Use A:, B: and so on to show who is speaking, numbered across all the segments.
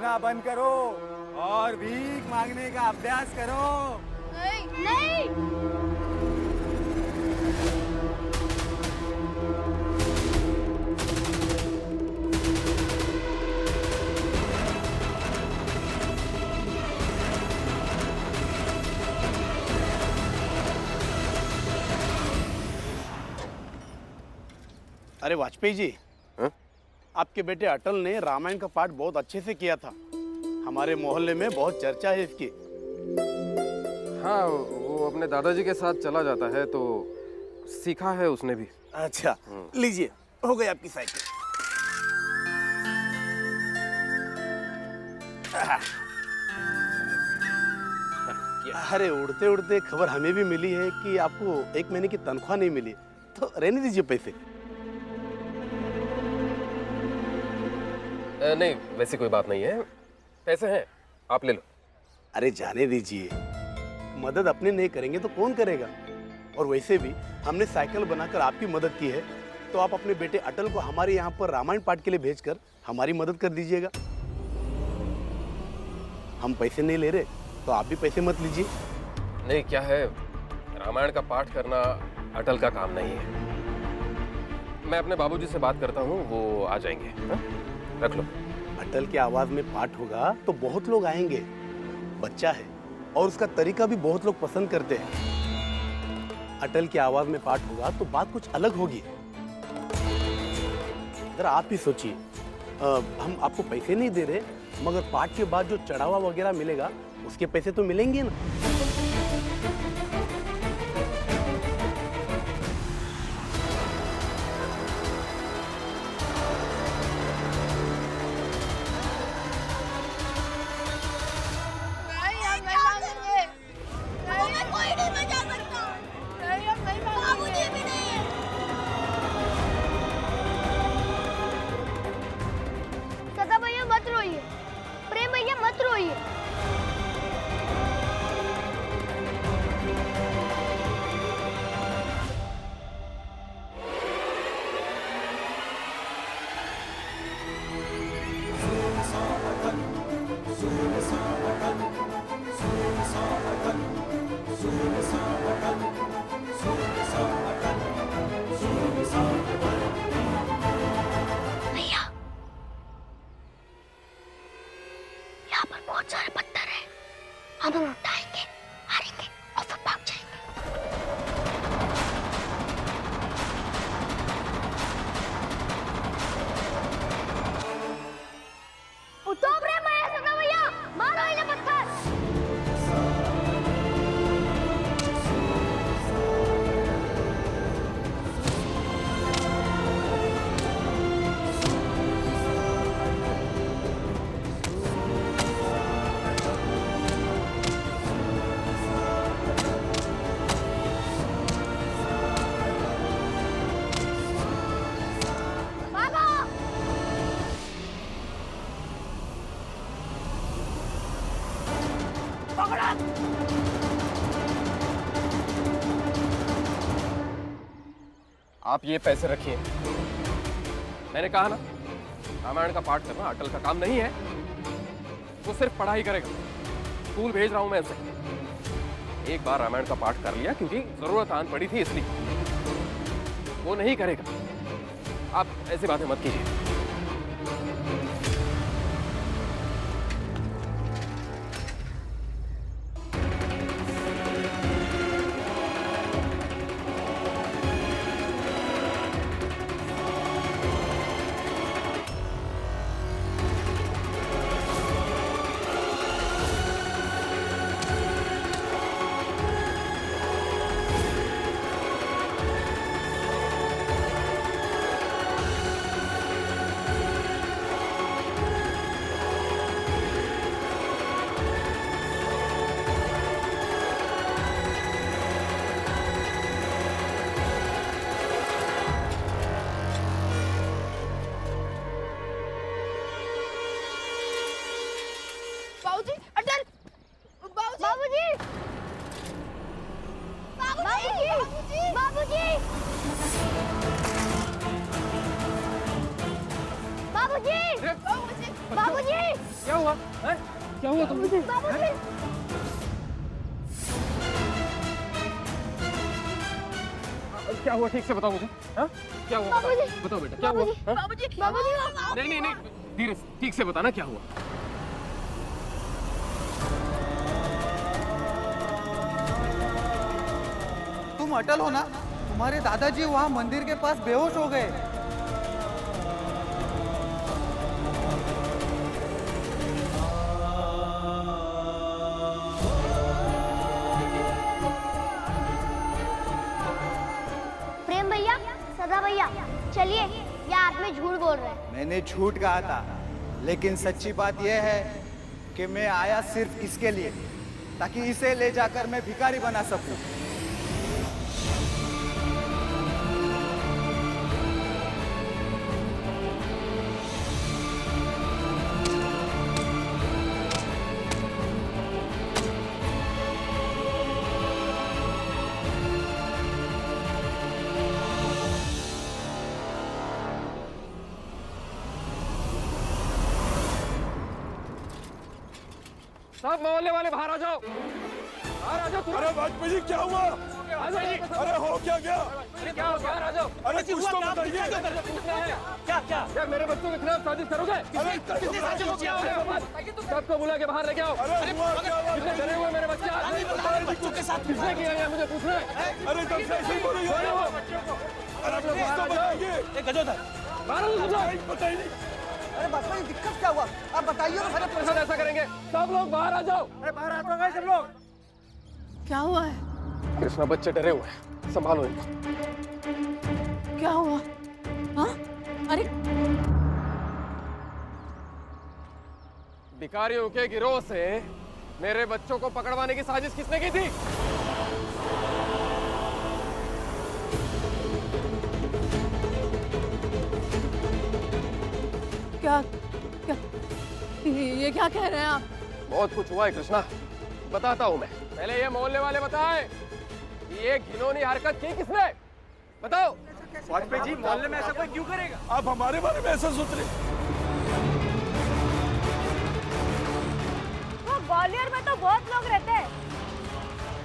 A: रोना बंद करो और भीख मांगने का अभ्यास करो।
B: नहीं नहीं।
C: अरे वाजपेयी जी,
D: हाँ?
C: आपके बेटे अटल ने रामायण का पाठ बहुत अच्छे से किया था। हमारे मोहल्ले में बहुत चर्चा है इसकी।
D: हाँ, वो अपने दादाजी के साथ चला जाता है तो सीखा है उसने भी।
C: अच्छा, लीजिए, हो गई आपकी साइकिल। अरे उड़ते उड़ते खबर हमें भी मिली है कि आपको 1 महीने की तनख्वाह नहीं मिली, तो रहने दीजिए पैसे।
D: नहीं, वैसी कोई बात नहीं है, पैसे हैं, आप ले लो।
C: अरे जाने दीजिए, मदद अपने नहीं करेंगे तो कौन करेगा। और वैसे भी हमने साइकिल बनाकर आपकी मदद की है, तो आप अपने बेटे अटल को हमारे यहाँ पर रामायण पाठ के लिए भेजकर हमारी मदद कर दीजिएगा। हम पैसे नहीं ले रहे तो आप भी पैसे मत लीजिए।
D: नहीं, क्या है, रामायण का पाठ करना अटल का काम नहीं है। मैं अपने बाबूजी से बात करता हूँ, वो आ जाएंगे। हाँ? रख लो।
C: अटल की आवाज में पाठ होगा तो बहुत लोग आएंगे। बच्चा है और उसका तरीका भी बहुत लोग पसंद करते हैं। अटल की आवाज में पाठ होगा तो बात कुछ अलग होगी। जरा आप ही सोचिए, हम आपको पैसे नहीं दे रहे, मगर पाठ के बाद जो चढ़ावा वगैरह मिलेगा उसके पैसे तो मिलेंगे ना।
B: सदा भैया मत रोइए, प्रेम भैया मत रोइए। भैया, यहाँ पर बहुत सारे पत्थर हैं, हम उठाएंगे, हारेंगे और फिर भाग जाएंगे। उठो प्रेम भैया, सदा भैया, मारो इन्हें पत्थर। भागो।
D: आप ये पैसे रखिए। मैंने कहा ना, रामायण का पाठ करना अटल का काम नहीं है। वो सिर्फ पढ़ाई करेगा। स्कूल भेज रहा हूं मैं उसे। एक बार रामायण का पाठ कर लिया क्योंकि जरूरत आन पड़ी थी, इसलिए वो नहीं करेगा। आप ऐसी बातें मत कीजिए। क्या हुआ है? क्या हुआ तुमको? क्या हुआ ठीक से बताओ मुझे। हाँ? क्या हुआ बताओ बेटा, क्या हुआ? हाँ? नहीं धीरे से ठीक से बताना क्या हुआ।
E: तुम अटल हो ना? तुम्हारे दादाजी वहाँ मंदिर के पास बेहोश हो गए।
B: प्रेम भैया, सदा भैया, चलिए, ये आदमी झूठ बोल रहे हैं।
E: मैंने झूठ कहा था, लेकिन सच्ची बात यह है कि मैं आया सिर्फ इसके लिए, ताकि इसे ले जाकर मैं भिखारी बना सकूं।
D: सब मोहल्ले वाले बाहर आ जाओ, बाहर आ जाओ।
A: अरे वाजपेयी जी क्या हुआ? अरे हो क्या गया?
D: क्या हो गया? आ जाओ।
A: अरे कुछ तो बताइए।
D: क्या मेरे बच्चों के खिलाफ साजिश करोगे?
A: किसने साजिश किया?
D: सबको बुला के बाहर लेके आओ।
A: अरे हुआ क्या?
D: कितने डरे हुए मेरे बच्चे?
A: बच्चों के साथ
D: किसने किया है मुझे पूछ रहे हैं?
A: अरे तब से ऐसे ही बोल रही हो। अरे कुछ तो बताइए। बताइए।
E: अरे बापा, ये दिक्कत क्या हुआ? आप बताइए।
D: प्रसाद ऐसा करेंगे, सब लोग बाहर आ जाओ।
E: अरे बाहर आ जाओ सब लोग।
F: क्या हुआ है?
D: कृष्णा बच्चे डरे हुए हैं, संभालो इनको।
F: क्या हुआ? हाँ? अरे
D: भिखारियों के गिरोह से मेरे बच्चों को पकड़वाने की साजिश किसने की थी?
F: क्या क्या ये क्या कह रहे हैं आप?
D: बहुत कुछ हुआ है कृष्णा, बताता हूँ मैं। पहले ये मोहल्ले वाले बताएं कि ये घिनौनी हरकत की किसने? बताओ।
A: वाजपेयी जी मोहल्ले में ऐसा कोई क्यों करेगा? आप हमारे बारे में ऐसा सोच रहे?
G: वो ग्वालियर में तो बहुत लोग रहते हैं,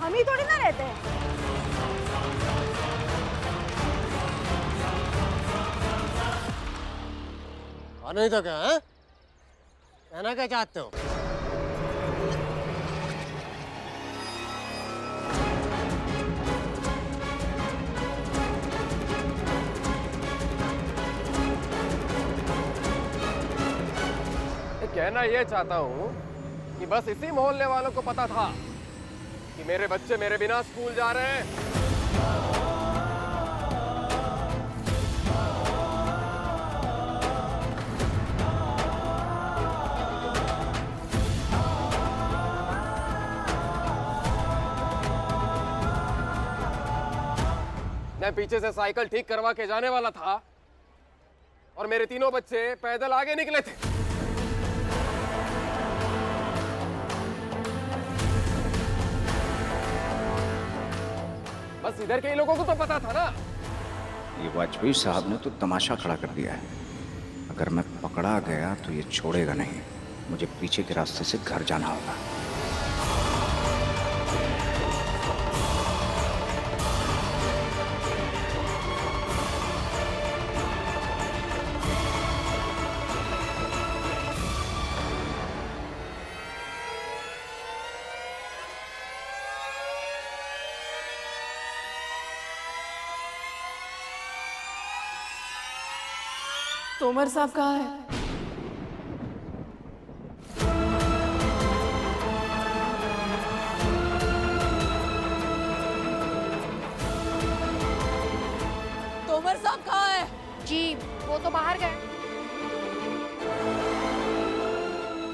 G: हम ही थोड़ी ना रहते हैं।
H: और नहीं तो क्या है? कहना क्या चाहते हो?
D: कहना ये चाहता हूँ कि बस इसी मोहल्ले वालों को पता था कि मेरे बच्चे मेरे बिना स्कूल जा रहे हैं। मैं पीछे से साइकिल ठीक करवा के जाने वाला था और मेरे तीनों बच्चे पैदल आगे निकले थे। बस इधर के ही लोगों को तो पता था ना।
I: ये वाजपेयी साहब ने तो तमाशा खड़ा कर दिया है। अगर मैं पकड़ा गया तो ये छोड़ेगा नहीं। मुझे पीछे के रास्ते से घर जाना होगा।
F: तोमर साहब कहाँ है? तोमर साहब कहाँ है?
G: जी वो तो बाहर गए,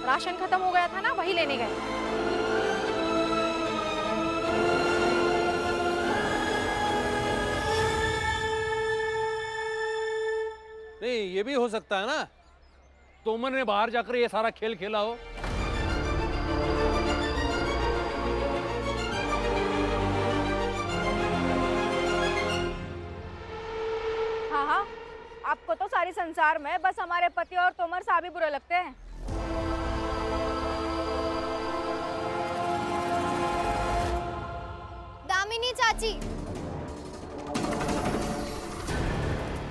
G: राशन खत्म हो गया था ना, वही लेने गए।
J: नहीं, ये भी हो सकता है ना, तोमर ने बाहर जाकर ये सारा खेल खेला हो।
G: हाँ हाँ, आपको तो सारी संसार में बस हमारे पति और तोमर साहब ही बुरे लगते हैं।
B: चाची,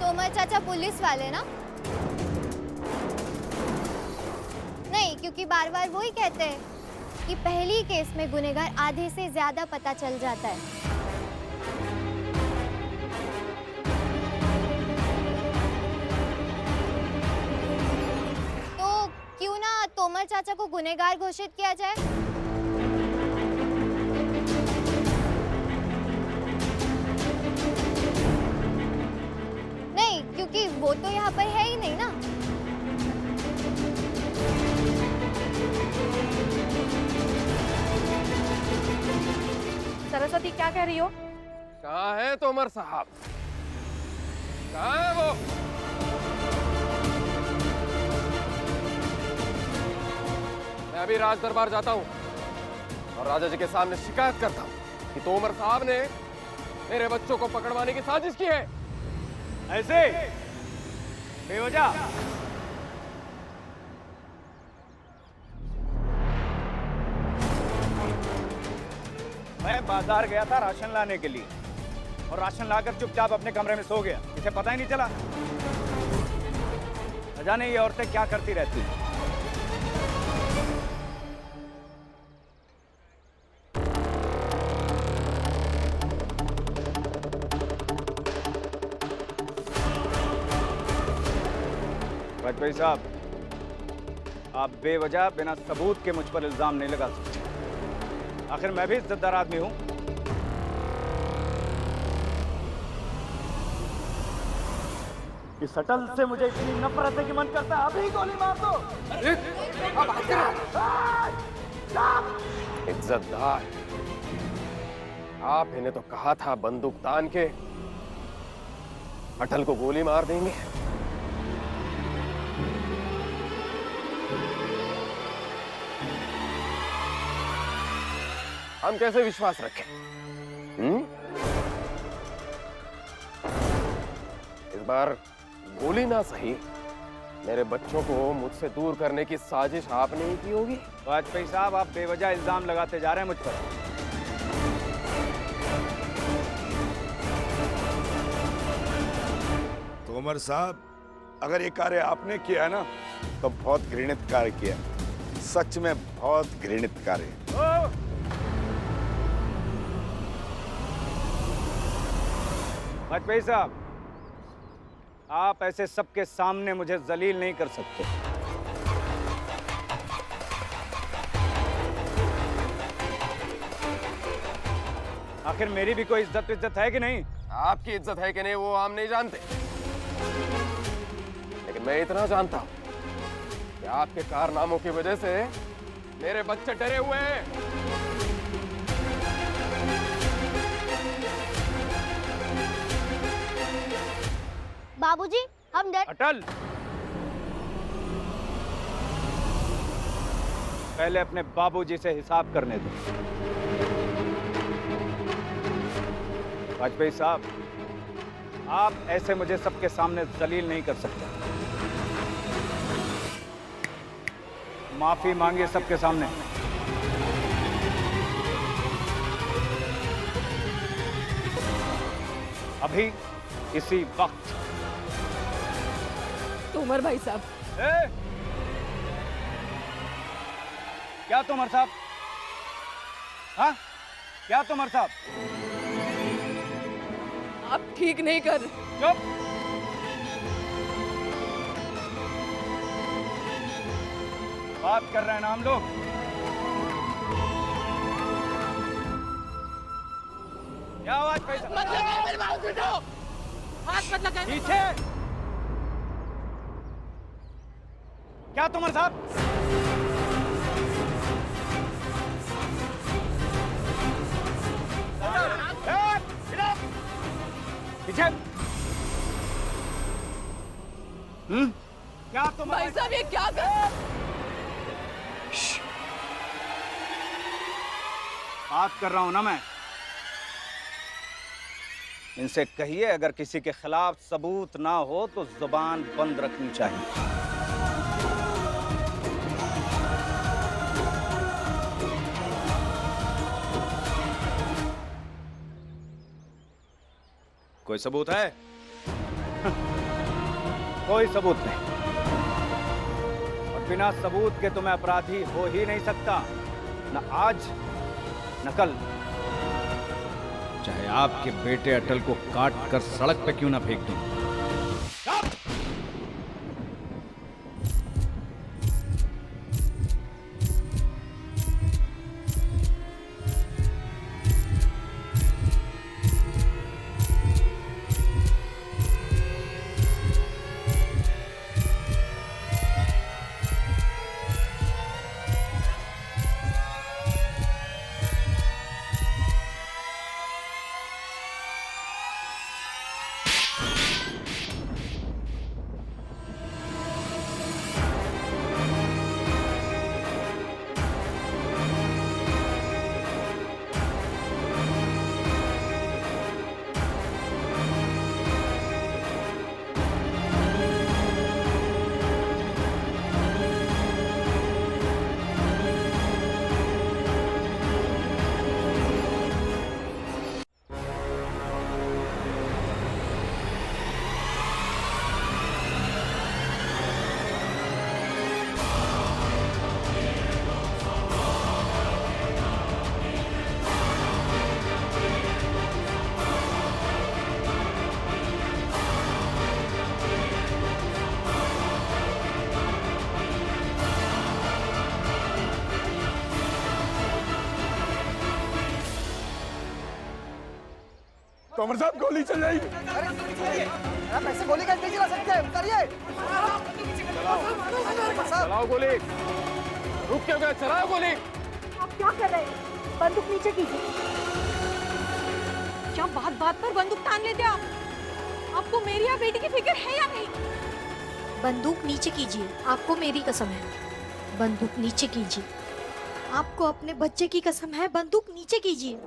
B: तोमर चाचा पुलिस वाले ना? नहीं, क्योंकि बार बार वही कहते हैं कि पहली केस में गुनहगार आधे से ज्यादा पता चल जाता है। तो क्यों ना तोमर चाचा को गुनहगार घोषित किया जाए? नहीं, क्योंकि वो तो यहाँ पर है ही नहीं ना।
G: सरस्वती क्या कह रही हो?
D: कहाँ है तोमर साहब? कहाँ है वो? मैं अभी राज दरबार जाता हूँ और राजा जी के सामने शिकायत करता हूँ कि तोमर साहब ने मेरे बच्चों को पकड़वाने की साजिश की है।
E: ऐसे बेवजह मैं बाजार गया था राशन लाने के लिए और राशन लाकर चुपचाप अपने कमरे में सो गया। इसे पता ही नहीं चला। न जाने ये औरतें क्या करती रहती हैं। वाजपेयी साहब, आप बेवजह बिना सबूत के मुझ पर इल्जाम नहीं लगा सकते। आखिर मैं भी इज्जतदार आदमी हूं। इस अटल से मुझे इतनी नफरत है कि मन करता है अभी गोली मार दो।
D: इज्जतदार, आप इन्हें तो कहा था बंदूक तान के अटल को गोली मार देंगे। हम कैसे विश्वास रखें? इस बार गोली ना सही, मेरे बच्चों को मुझसे दूर करने की साजिश आपने ही की होगी।
E: वाजपेयी साहब, आप बेवजह इल्जाम लगाते जा रहे हैं मुझ पर।
K: तोमर साहब, अगर ये कार्य आपने किया ना तो बहुत घृणित कार्य किया। सच में बहुत घृणित कार्य।
E: वाजपेयी साहब, आप ऐसे सबके सामने मुझे जलील नहीं कर सकते। आखिर मेरी भी कोई इज्जत है कि नहीं?
D: आपकी इज्जत है कि नहीं वो हम नहीं जानते, लेकिन मैं इतना जानता हूं कि आपके कारनामों की वजह से मेरे बच्चे डरे हुए हैं।
B: बाबूजी, हम डर।
E: अटल, पहले अपने बाबूजी से हिसाब करने दो। वाजपेयी साहब, आप ऐसे मुझे सबके सामने जलील नहीं कर सकते। माफी मांगिए सबके सामने। अभी इसी वक्त।
F: तोमर भाई साहब।
E: क्या तोमर साहब? हाँ, क्या तोमर साहब?
F: आप ठीक नहीं कर।
E: चुप। बात कर रहे हैं ना हम लोग। क्या आवाज?
F: हाथ मत लगा।
E: पीछे। क्या तोमर साहब? पीछे। क्या तुम?
F: भाई साहब, ये क्या कर?
E: बात कर रहा हूं ना मैं। इनसे कहिए अगर किसी के खिलाफ सबूत ना हो तो जुबान बंद रखनी चाहिए।
I: कोई सबूत है?
E: कोई सबूत नहीं, और बिना सबूत के तो मैं अपराधी हो ही नहीं सकता, न आज न कल।
I: चाहे आपके बेटे अटल को काट कर सड़क पे क्यों ना फेंक दूं।
K: तोमर साहब गोली चल जाएगी।
E: आप ऐसे गोली कैसे चला सकते हैं? उतारिए।
D: चलाओ गोली। रुक क्यों गए? चलाओ गोली।
G: आप क्या कर रहे हैं? बंदूक नीचे कीजिए।
F: क्या बात बात पर बंदूक तान लेते आप? आपको मेरी या बेटी की फिक्र है या नहीं?
B: बंदूक नीचे कीजिए, आपको मेरी कसम है। बंदूक नीचे कीजिए, आपको अपने बच्चे की कसम है। बंदूक नीचे कीजिए।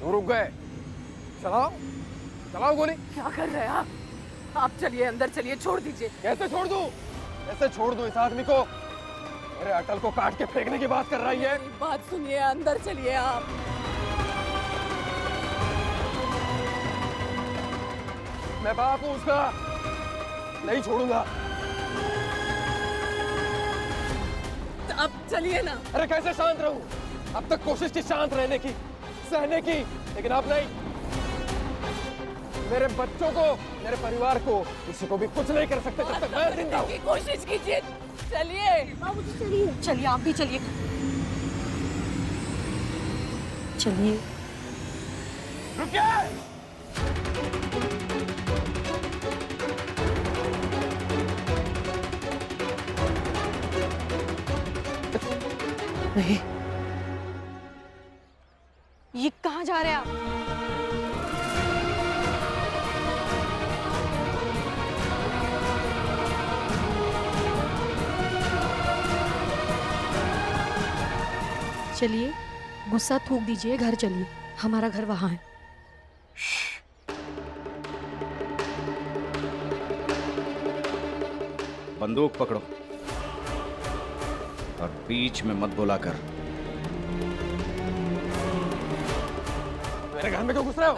D: रुक गए। चलाओ चलाओ गोली।
F: क्या कर रहे हैं आप चलिए अंदर चलिए, छोड़ दीजिए।
D: कैसे छोड़ दूं? कैसे छोड़ दूं इस आदमी को? मेरे अटल को काट के फेंकने की बात कर रही है।
F: बात सुनिए, अंदर चलिए आप।
D: मैं बाप हूं उसका, नहीं छोड़ूंगा।
F: अब चलिए ना।
D: अरे कैसे शांत रहूं? अब तक कोशिश की शांत रहने की, सहने की, लेकिन अब नहीं। मेरे बच्चों को, मेरे परिवार को, किसी को भी कुछ नहीं कर सकते जब तक मैं जिंदा हूं।
F: कोशिश कीजिए। चलिए
G: बाबूजी चलिए।
F: चलिए, आप भी चलिए।
B: चलिए।
D: रुकिए।
F: नहीं, ये कहाँ जा रहे हैं आप?
B: चलिए, गुस्सा थूक दीजिए, घर चलिए। हमारा घर वहां है।
I: बंदूक पकड़ो और बीच में मत बुला कर।
D: मेरे घर में क्यों घुस रहे हो?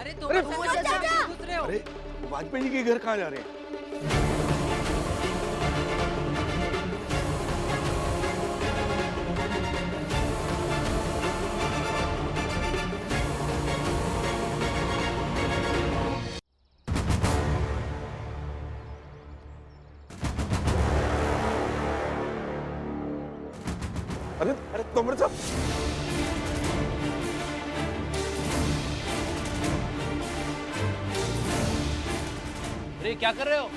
C: अरे वाजपेयी जी के घर कहाँ जा रहे हैं?
K: अरे अरे तोमर साहब,
J: अरे क्या कर रहे हो?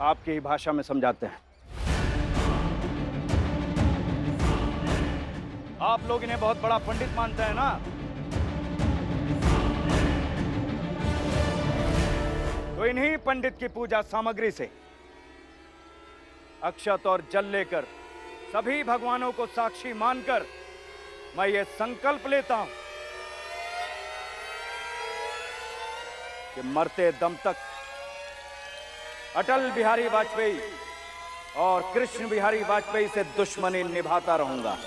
E: आपकी ही भाषा में समझाते हैं। आप लोग इन्हें बहुत बड़ा पंडित मानते हैं ना? इन्हीं पंडित की पूजा सामग्री से अक्षत और जल लेकर सभी भगवानों को साक्षी मानकर मैं ये संकल्प लेता हूं कि मरते दम तक अटल बिहारी वाजपेयी और कृष्ण बिहारी वाजपेयी से दुश्मनी निभाता रहूंगा।